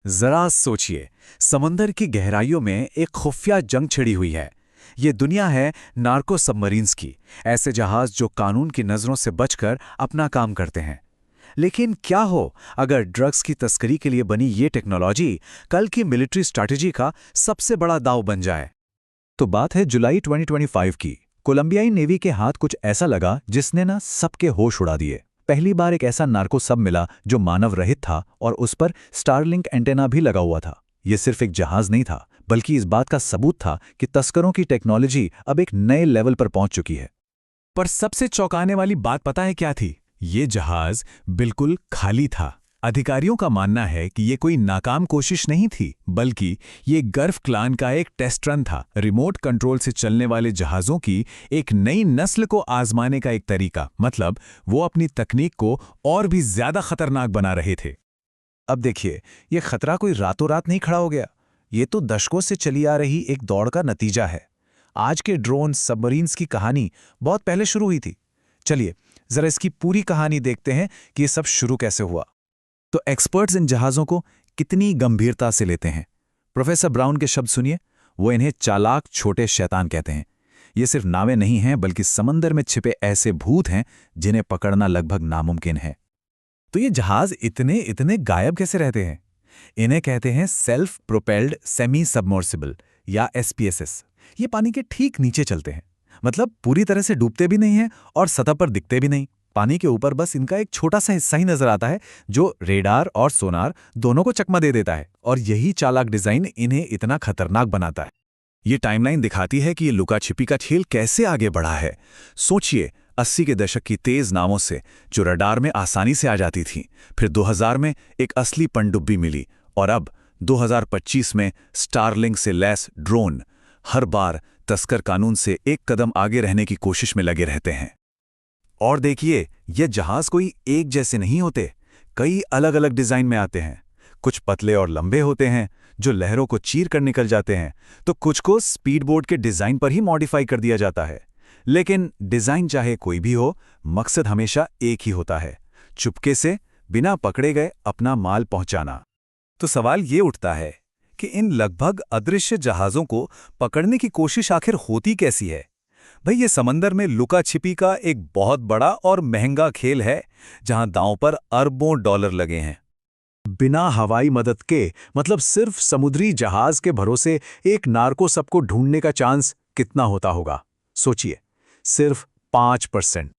जरा सोचिए, समंदर की गहराइयों में एक खुफिया जंग छिड़ी हुई है। ये दुनिया है नार्को सबमरीन्स की, ऐसे जहाज जो कानून की नज़रों से बचकर अपना काम करते हैं। लेकिन क्या हो अगर ड्रग्स की तस्करी के लिए बनी ये टेक्नोलॉजी कल की मिलिट्री स्ट्रैटेजी का सबसे बड़ा दांव बन जाए? तो बात है जुलाई 2025 की। कोलंबियाई नेवी के हाथ कुछ ऐसा लगा जिसने ना सबके होश उड़ा दिए। पहली बार एक ऐसा नार्को सब मिला जो मानव रहित था और उस पर स्टारलिंक एंटेना भी लगा हुआ था। ये सिर्फ एक जहाज नहीं था, बल्कि इस बात का सबूत था कि तस्करों की टेक्नोलॉजी अब एक नए लेवल पर पहुंच चुकी है। पर सबसे चौंकाने वाली बात पता है क्या थी? ये जहाज बिल्कुल खाली था। अधिकारियों का मानना है कि ये कोई नाकाम कोशिश नहीं थी, बल्कि ये गल्फ क्लान का एक टेस्ट रन था। रिमोट कंट्रोल से चलने वाले जहाज़ों की एक नई नस्ल को आजमाने का एक तरीका। मतलब वो अपनी तकनीक को और भी ज्यादा खतरनाक बना रहे थे। अब देखिए, ये खतरा कोई रातों रात नहीं खड़ा हो गया। ये तो दशकों से चली आ रही एक दौड़ का नतीजा है। आज के ड्रोन सबमरीन्स की कहानी बहुत पहले शुरू हुई थी। चलिए जरा इसकी पूरी कहानी देखते हैं कि ये सब शुरू कैसे हुआ। तो एक्सपर्ट्स इन जहाज़ों को कितनी गंभीरता से लेते हैं। प्रोफेसर ब्राउन के शब्द सुनिए। वो इन्हें चालाक छोटे शैतान कहते हैं। ये सिर्फ नावें नहीं हैं, बल्कि समंदर में छिपे ऐसे भूत हैं जिन्हें पकड़ना लगभग नामुमकिन है। तो ये जहाज इतने इतने गायब कैसे रहते हैं? इन्हें कहते हैं सेल्फ प्रोपेल्ड सेमी सबमर्सिबल या एसपीएसएस। ये पानी के ठीक नीचे चलते हैं, मतलब पूरी तरह से डूबते भी नहीं हैं और सतह पर दिखते भी नहीं। पानी के ऊपर बस इनका एक छोटा सा हिस्सा ही नजर आता है जो रेडार और सोनार दोनों को चकमा दे देता है, और यही चालाक डिजाइन इन्हें इतना खतरनाक बनाता है। ये टाइमलाइन दिखाती है कि ये लुका छिपी का खेल कैसे आगे बढ़ा है। सोचिए, 80 के दशक की तेज नावों से जो रडार में आसानी से आ जाती थी, फिर 2000 में एक असली पनडुब्बी मिली, और अब 2025 में स्टारलिंक से लैस ड्रोन। हर बार तस्कर कानून से एक कदम आगे रहने की कोशिश में लगे रहते हैं। और देखिए, ये जहाज कोई एक जैसे नहीं होते, कई अलग अलग डिजाइन में आते हैं। कुछ पतले और लंबे होते हैं जो लहरों को चीर कर निकल जाते हैं, तो कुछ को स्पीडबोट के डिजाइन पर ही मॉडिफाई कर दिया जाता है। लेकिन डिजाइन चाहे कोई भी हो, मकसद हमेशा एक ही होता है, चुपके से बिना पकड़े गए अपना माल पहुंचाना। तो सवाल ये उठता है कि इन लगभग अदृश्य जहाज़ों को पकड़ने की कोशिश आखिर होती कैसी है? भाई, ये समंदर में लुका छिपी का एक बहुत बड़ा और महंगा खेल है, जहां दांव पर अरबों डॉलर लगे हैं। बिना हवाई मदद के, मतलब सिर्फ समुद्री जहाज के भरोसे एक नार्को सबको ढूंढने का चांस कितना होता होगा? सोचिए, सिर्फ 5%।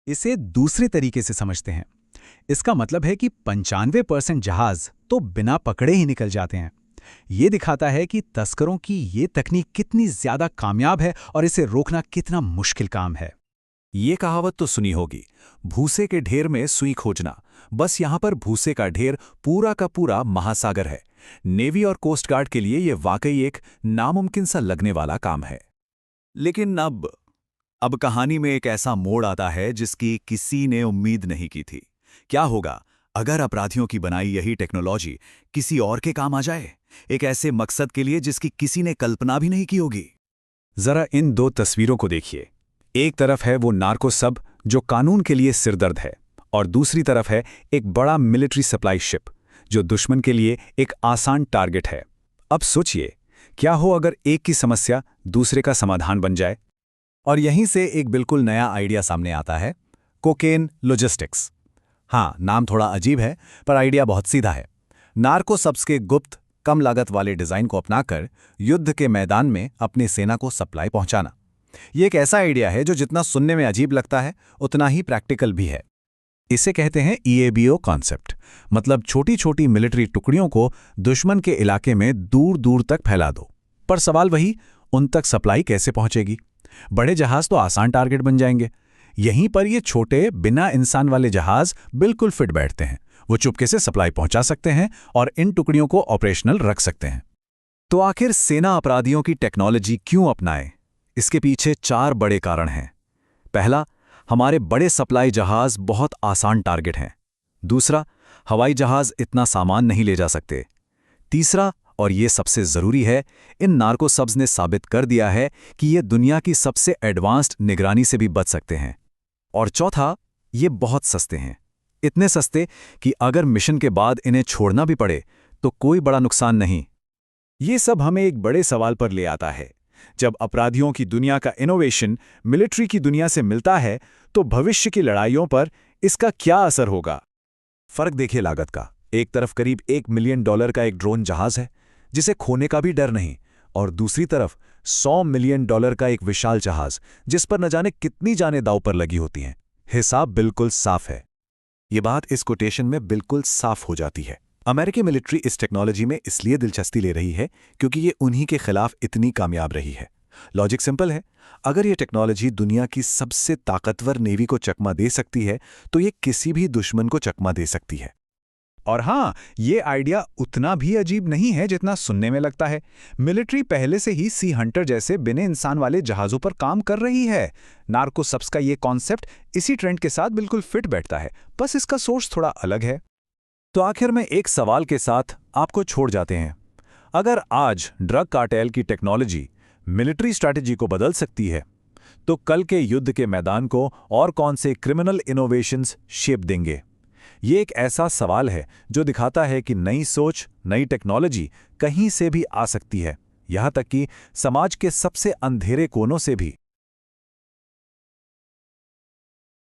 इसे दूसरे तरीके से समझते हैं। इसका मतलब है कि 95% जहाज तो बिना पकड़े ही निकल जाते हैं। ये दिखाता है कि तस्करों की ये तकनीक कितनी ज्यादा कामयाब है और इसे रोकना कितना मुश्किल काम है। ये कहावत तो सुनी होगी, भूसे के ढेर में सुई खोजना। बस यहां पर भूसे का ढेर पूरा का पूरा महासागर है। नेवी और कोस्ट गार्ड के लिए यह वाकई एक नामुमकिन सा लगने वाला काम है। लेकिन अब कहानी में एक ऐसा मोड़ आता है जिसकी किसी ने उम्मीद नहीं की थी। क्या होगा अगर अपराधियों की बनाई यही टेक्नोलॉजी किसी और के काम आ जाए, एक ऐसे मकसद के लिए जिसकी किसी ने कल्पना भी नहीं की होगी? जरा इन दो तस्वीरों को देखिए। एक तरफ है वो नार्को सब जो कानून के लिए सिरदर्द है, और दूसरी तरफ है एक बड़ा मिलिट्री सप्लाई शिप जो दुश्मन के लिए एक आसान टारगेट है। अब सोचिए, क्या हो अगर एक की समस्या दूसरे का समाधान बन जाए? और यहीं से एक बिल्कुल नया आइडिया सामने आता है, कोकेन लॉजिस्टिक्स। हाँ, नाम थोड़ा अजीब है, पर आइडिया बहुत सीधा है। नार्को सब्स के गुप्त कम लागत वाले डिजाइन को अपनाकर युद्ध के मैदान में अपनी सेना को सप्लाई पहुंचाना। ये एक ऐसा आइडिया है जो जितना सुनने में अजीब लगता है, उतना ही प्रैक्टिकल भी है। इसे कहते हैं EABO कॉन्सेप्ट, मतलब छोटी छोटी मिलिट्री टुकड़ियों को दुश्मन के इलाके में दूर दूर तक फैला दो। पर सवाल वही, उन तक सप्लाई कैसे पहुंचेगी? बड़े जहाज तो आसान टारगेट बन जाएंगे। यहीं पर ये छोटे बिना इंसान वाले जहाज बिल्कुल फिट बैठते हैं। वो चुपके से सप्लाई पहुंचा सकते हैं और इन टुकड़ियों को ऑपरेशनल रख सकते हैं। तो आखिर सेना अपराधियों की टेक्नोलॉजी क्यों अपनाए? इसके पीछे 4 बड़े कारण हैं। पहला, हमारे बड़े सप्लाई जहाज बहुत आसान टारगेट हैं। दूसरा, हवाई जहाज इतना सामान नहीं ले जा सकते। तीसरा, और ये सबसे जरूरी है, इन नार्को सब्स ने साबित कर दिया है कि ये दुनिया की सबसे एडवांस्ड निगरानी से भी बच सकते हैं। और चौथा, ये बहुत सस्ते हैं। इतने सस्ते कि अगर मिशन के बाद इन्हें छोड़ना भी पड़े तो कोई बड़ा नुकसान नहीं। ये सब हमें एक बड़े सवाल पर ले आता है। जब अपराधियों की दुनिया का इनोवेशन मिलिट्री की दुनिया से मिलता है, तो भविष्य की लड़ाइयों पर इसका क्या असर होगा? फर्क देखिए लागत का। एक तरफ करीब $1 मिलियन का एक ड्रोन जहाज है, जिसे खोने का भी डर नहीं, और दूसरी तरफ $100 मिलियन का एक विशाल जहाज, जिस पर न जाने कितनी जानें दांव पर लगी होती हैं। हिसाब बिल्कुल साफ है। ये बात इस कोटेशन में बिल्कुल साफ हो जाती है। अमेरिकी मिलिट्री इस टेक्नोलॉजी में इसलिए दिलचस्पी ले रही है क्योंकि ये उन्हीं के खिलाफ इतनी कामयाब रही है। लॉजिक सिंपल है, अगर ये टेक्नोलॉजी दुनिया की सबसे ताकतवर नेवी को चकमा दे सकती है, तो ये किसी भी दुश्मन को चकमा दे सकती है। और हाँ, ये आइडिया उतना भी अजीब नहीं है जितना सुनने में लगता है। मिलिट्री पहले से ही सी हंटर जैसे बिना इंसान वाले जहाज़ों पर काम कर रही है। नार्कोसब्स का ये कॉन्सेप्ट इसी ट्रेंड के साथ बिल्कुल फिट बैठता है, बस इसका सोर्स थोड़ा अलग है। तो आखिर में एक सवाल के साथ आपको छोड़ जाते हैं। अगर आज ड्रग कार्टेल की टेक्नोलॉजी मिलिट्री स्ट्रैटेजी को बदल सकती है, तो कल के युद्ध के मैदान को और कौन से क्रिमिनल इनोवेशंस शेप देंगे? ये एक ऐसा सवाल है जो दिखाता है कि नई सोच, नई टेक्नोलॉजी कहीं से भी आ सकती है, यहाँ तक कि समाज के सबसे अंधेरे कोनों से भी।